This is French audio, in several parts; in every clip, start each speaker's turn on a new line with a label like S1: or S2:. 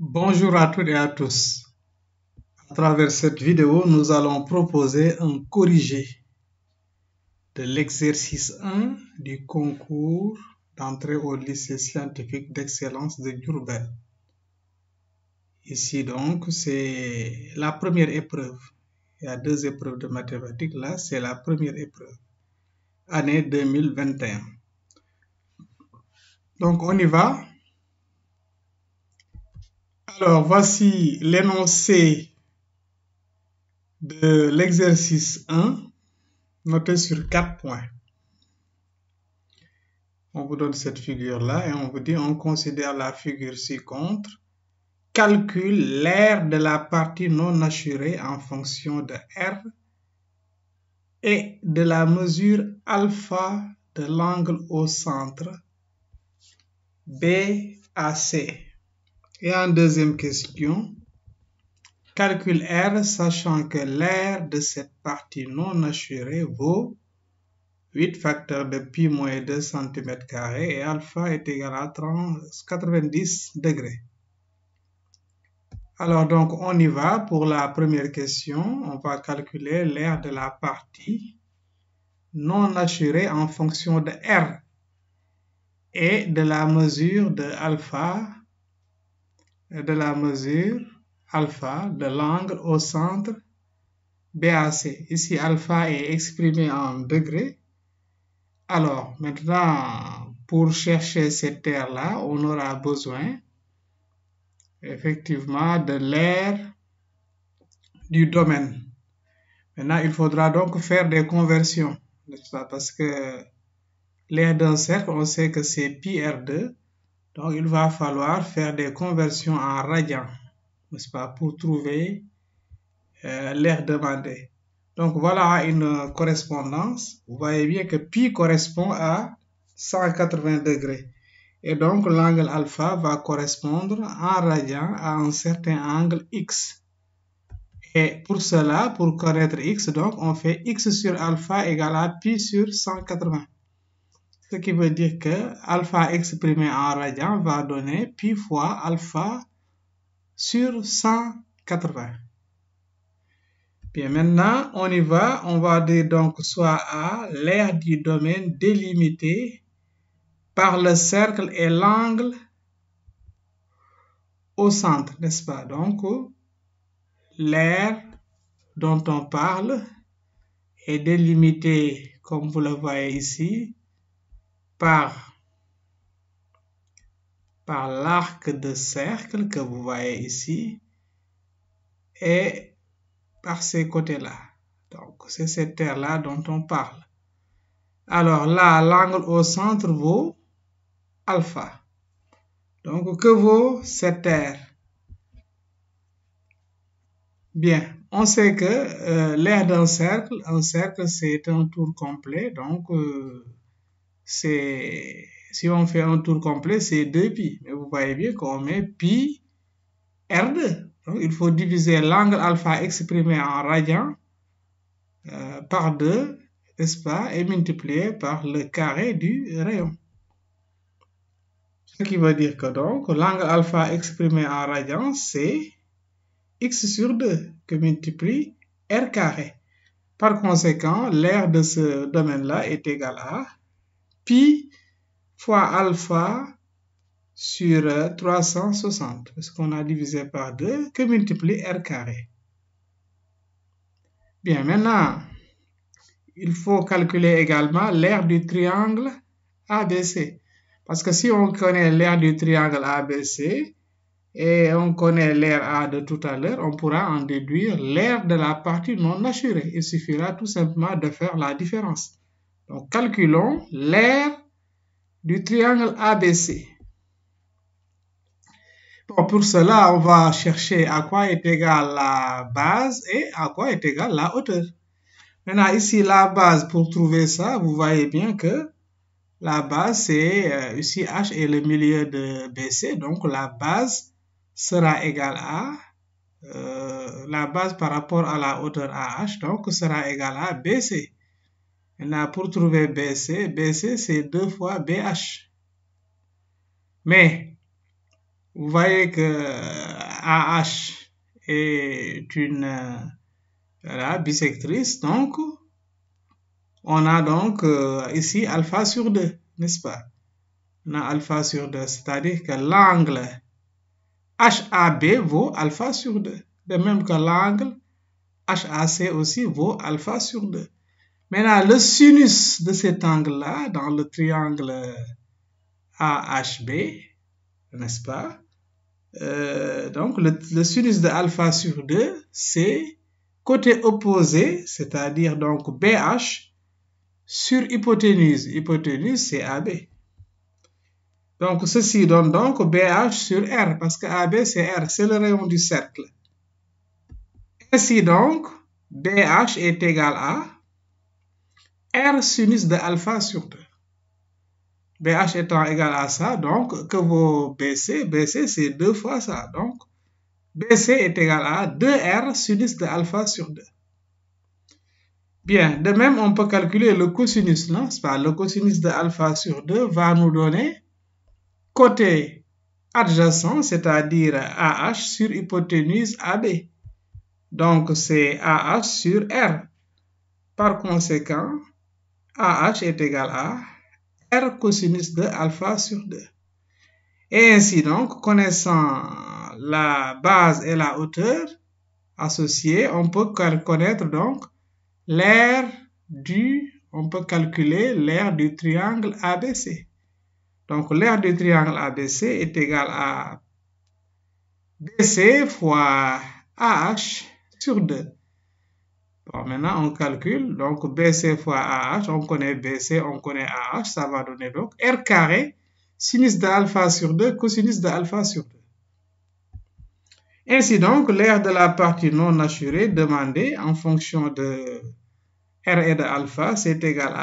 S1: Bonjour à toutes et à tous. À travers cette vidéo, nous allons proposer un corrigé de l'exercice 1 du concours d'entrée au lycée scientifique d'excellence de Diourbel. Ici donc, c'est la première épreuve. Il y a deux épreuves de mathématiques. Là, c'est la première épreuve. Année 2021. Donc, on y va. Alors, voici l'énoncé de l'exercice 1, noté sur 4 points. On vous donne cette figure-là et on vous dit on considère la figure ci-contre. Calcule l'aire de la partie non assurée en fonction de R et de la mesure alpha de l'angle au centre BAC. Et en deuxième question, calcule R sachant que l'aire de cette partie non assurée vaut 8 facteurs de pi moins 2 cm² et alpha est égal à 90 degrés. Alors donc on y va pour la première question. On va calculer l'aire de la partie non assurée en fonction de R et de la mesure de alpha de l'angle au centre BAC. Ici alpha est exprimé en degrés. Alors maintenant, pour chercher cette aire-là, on aura besoin effectivement de l'aire du domaine. Maintenant, il faudra donc faire des conversions, n'est-ce pas? Parce que l'aire d'un cercle, on sait que c'est pi R2, donc il va falloir faire des conversions en radians, n'est-ce pas, pour trouver l'aire demandée. Donc voilà une correspondance. Vous voyez bien que pi correspond à 180 degrés. Et donc l'angle alpha va correspondre en radian à un certain angle x. Et pour cela, pour connaître x, donc on fait x sur alpha égale à pi sur 180. Ce qui veut dire que alpha exprimé en radian va donner pi fois alpha sur 180. Bien, maintenant, on y va. On va dire donc soit A, l'aire du domaine délimité par le cercle et l'angle au centre, n'est-ce pas? Donc, l'aire dont on parle est délimitée, comme vous le voyez ici, par l'arc de cercle que vous voyez ici et par ces côtés-là. Donc, c'est cette aire-là dont on parle. Alors là, l'angle au centre vaut alpha. Donc, que vaut cette aire? Bien, on sait que l'aire d'un cercle, c'est un tour complet. Donc, si on fait un tour complet, c'est 2pi. Mais vous voyez bien qu'on met pi R2. Donc, il faut diviser l'angle alpha exprimé en radian par 2, n'est-ce pas, et multiplier par le carré du rayon. Ce qui veut dire que donc l'angle alpha exprimé en radian, c'est x sur 2 que multiplie r carré. Par conséquent, l'aire de ce domaine-là est égal à pi fois alpha sur 360, parce qu'on a divisé par 2, que multiplie r carré. Bien, maintenant, il faut calculer également l'aire du triangle ABC. Parce que si on connaît l'aire du triangle ABC et on connaît l'aire A de tout à l'heure, on pourra en déduire l'aire de la partie non assurée. Il suffira tout simplement de faire la différence. Donc, calculons l'aire du triangle ABC. Bon, pour cela, on va chercher à quoi est égale la base et à quoi est égale la hauteur. Maintenant, ici, la base, pour trouver ça, vous voyez bien que la base, c'est ici H est le milieu de BC, donc la base sera égale à la base par rapport à la hauteur AH, donc sera égale à BC. Maintenant, pour trouver BC c'est 2 fois BH. Mais Vous voyez que AH est une bisectrice, donc on a donc ici alpha sur 2, n'est-ce pas? On a alpha sur 2, c'est-à-dire que l'angle HAB vaut alpha sur 2, de même que l'angle HAC aussi vaut alpha sur 2. Maintenant, le sinus de cet angle-là, dans le triangle AHB, n'est-ce pas? Donc, le sinus de alpha sur 2, c'est côté opposé, c'est-à-dire donc BH sur hypoténuse. Hypoténuse, c'est AB. Donc, ceci donne donc BH sur R, parce que AB, c'est R, c'est le rayon du cercle. Ainsi donc, BH est égal à R sinus de alpha sur 2. BH étant égal à ça, donc, que vaut BC? BC, c'est 2 fois ça. Donc, BC est égal à 2R sinus de alpha sur 2. Bien, de même, on peut calculer le cosinus, non? C'est pas, le cosinus de alpha sur 2 va nous donner côté adjacent, c'est-à-dire AH sur hypoténuse AB. Donc, c'est AH sur R. Par conséquent, AH est égal à R cosinus de alpha sur 2. Et ainsi donc, connaissant la base et la hauteur associées, on peut connaître donc on peut calculer l'aire du triangle ABC. Donc, l'aire du triangle ABC est égal à BC fois AH sur 2. Bon, maintenant, on calcule. Donc, BC fois AH, on connaît BC, on connaît AH, ça va donner donc R carré, sinus de alpha sur 2, cosinus de alpha sur 2. Ainsi donc, l'aire de la partie non assurée demandée en fonction de R et de alpha, c'est égal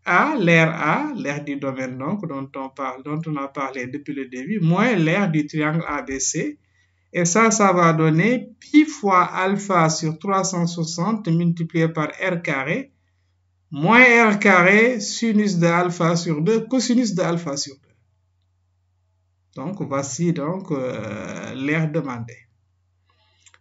S1: à l'aire du domaine donc, dont on a parlé depuis le début, moins l'aire du triangle ABC. Et ça va donner pi fois alpha sur 360 multiplié par R carré, moins R carré, sinus de alpha sur 2, cosinus de alpha sur 2. Donc, voici donc l'aire demandée.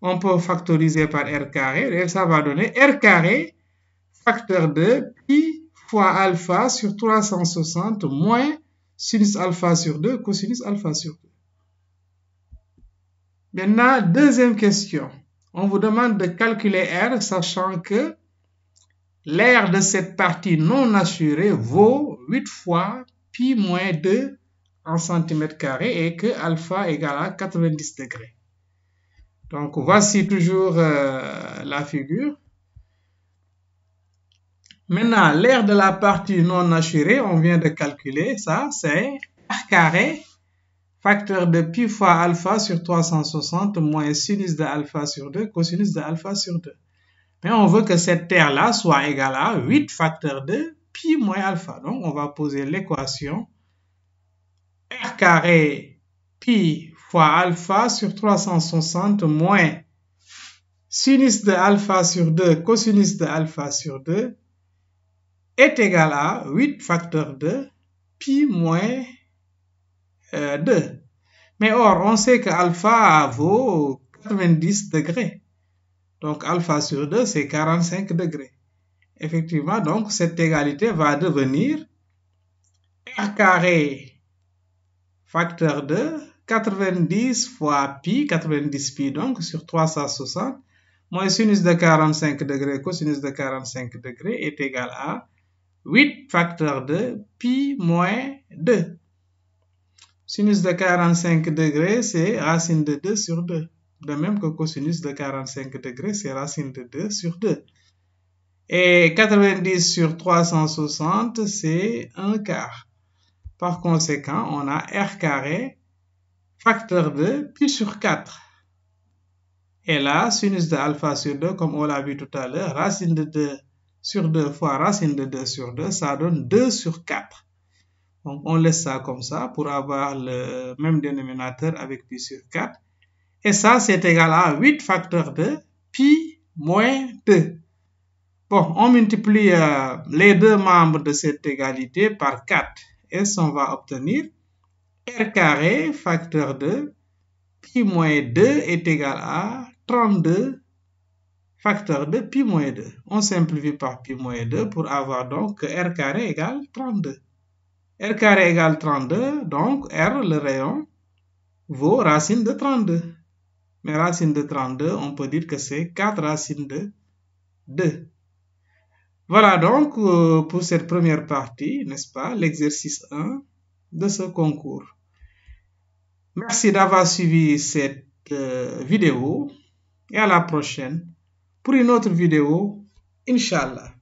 S1: On peut factoriser par R carré, et ça va donner R carré, facteur de pi fois alpha sur 360 moins sinus alpha sur 2, cosinus alpha sur 2. Maintenant, deuxième question. On vous demande de calculer R, sachant que l'aire de cette partie non assurée vaut 8 fois pi moins 2 en centimètres carrés et que alpha égale à 90 degrés. Donc, voici toujours la figure. Maintenant, l'aire de la partie non assurée, on vient de calculer ça, c'est R carré, facteur de pi fois alpha sur 360 moins sinus de alpha sur 2, cosinus de alpha sur 2. Mais on veut que cette terre-là soit égale à 8 facteur de pi moins alpha. Donc, on va poser l'équation R carré pi fois alpha sur 360 moins sinus de alpha sur 2, cosinus de alpha sur 2 est égal à 8 facteur de pi moins 2. Mais or, on sait que alpha vaut 90 degrés. Donc, alpha sur 2, c'est 45 degrés. Effectivement, donc, cette égalité va devenir R carré facteur de 90 fois pi, 90 pi donc, sur 360, moins sinus de 45 degrés, cosinus de 45 degrés est égal à 8 facteur de pi moins 2. Sinus de 45 degrés, c'est racine de 2 sur 2. De même que cosinus de 45 degrés, c'est racine de 2 sur 2. Et 90 sur 360, c'est 1 quart. Par conséquent, on a R carré, facteur de pi sur 4. Et là, sinus de alpha sur 2, comme on l'a vu tout à l'heure, racine de 2 sur 2 fois racine de 2 sur 2, ça donne 2 sur 4. Donc, on laisse ça comme ça pour avoir le même dénominateur avec pi sur 4. Et ça, c'est égal à 8 facteur de pi moins 2. Bon, on multiplie les deux membres de cette égalité par 4. Et on va obtenir R carré facteur de pi moins 2 est égal à 32 facteur de pi moins 2. On simplifie par pi moins 2 pour avoir donc que R carré égale 32. R carré égale 32, donc R, le rayon, vaut racine de 32. Mais racine de 32, on peut dire que c'est 4 racines de 2. Voilà donc pour cette première partie, n'est-ce pas, l'exercice 1 de ce concours. Merci d'avoir suivi cette vidéo et à la prochaine pour une autre vidéo, Inch'Allah.